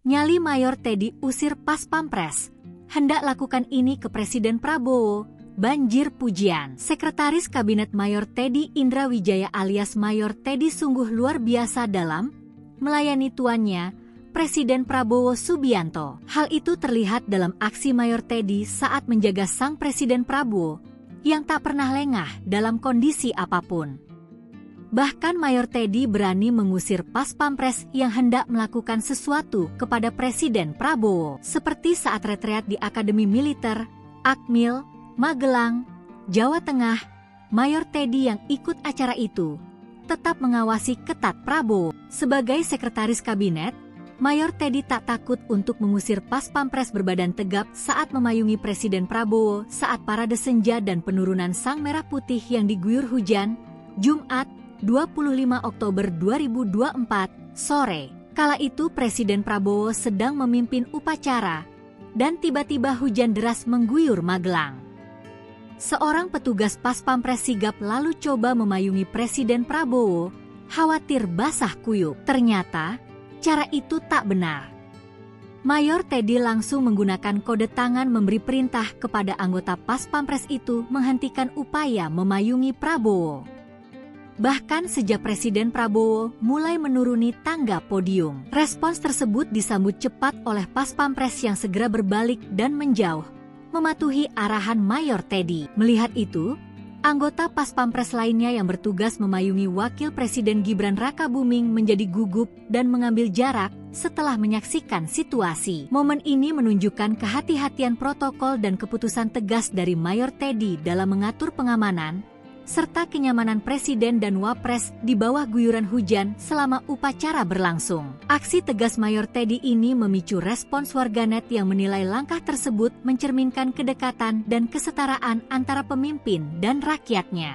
Nyali Mayor Teddy usir pas Pampres. Hendak lakukan ini ke Presiden Prabowo. Banjir pujian. Sekretaris Kabinet Mayor Teddy Indra Wijaya alias Mayor Teddy sungguh luar biasa dalam melayani tuannya, Presiden Prabowo Subianto. Hal itu terlihat dalam aksi Mayor Teddy saat menjaga sang Presiden Prabowo yang tak pernah lengah dalam kondisi apapun. Bahkan Mayor Teddy berani mengusir pas Pampres yang hendak melakukan sesuatu kepada Presiden Prabowo. Seperti saat retreat di Akademi Militer, Akmil, Magelang, Jawa Tengah, Mayor Teddy yang ikut acara itu tetap mengawasi ketat Prabowo. Sebagai Sekretaris Kabinet, Mayor Teddy tak takut untuk mengusir pas Pampres berbadan tegap saat memayungi Presiden Prabowo saat parade senja dan penurunan Sang Merah Putih yang diguyur hujan, Jumat, 25 Oktober 2024, sore. Kala itu Presiden Prabowo sedang memimpin upacara, dan tiba-tiba hujan deras mengguyur Magelang. Seorang petugas pas Pampres sigap lalu coba memayungi Presiden Prabowo, khawatir basah kuyup. Ternyata, cara itu tak benar. Mayor Teddy langsung menggunakan kode tangan memberi perintah kepada anggota pas Pampres itu menghentikan upaya memayungi Prabowo. Bahkan sejak Presiden Prabowo mulai menuruni tangga podium, respons tersebut disambut cepat oleh pas Pampres yang segera berbalik dan menjauh, mematuhi arahan Mayor Teddy. Melihat itu, anggota pas Pampres lainnya yang bertugas memayungi Wakil Presiden Gibran Rakabuming menjadi gugup dan mengambil jarak setelah menyaksikan situasi. Momen ini menunjukkan kehati-hatian protokol dan keputusan tegas dari Mayor Teddy dalam mengatur pengamanan, serta kenyamanan Presiden dan Wapres di bawah guyuran hujan selama upacara berlangsung. Aksi tegas Mayor Teddy ini memicu respons warganet yang menilai langkah tersebut mencerminkan kedekatan dan kesetaraan antara pemimpin dan rakyatnya.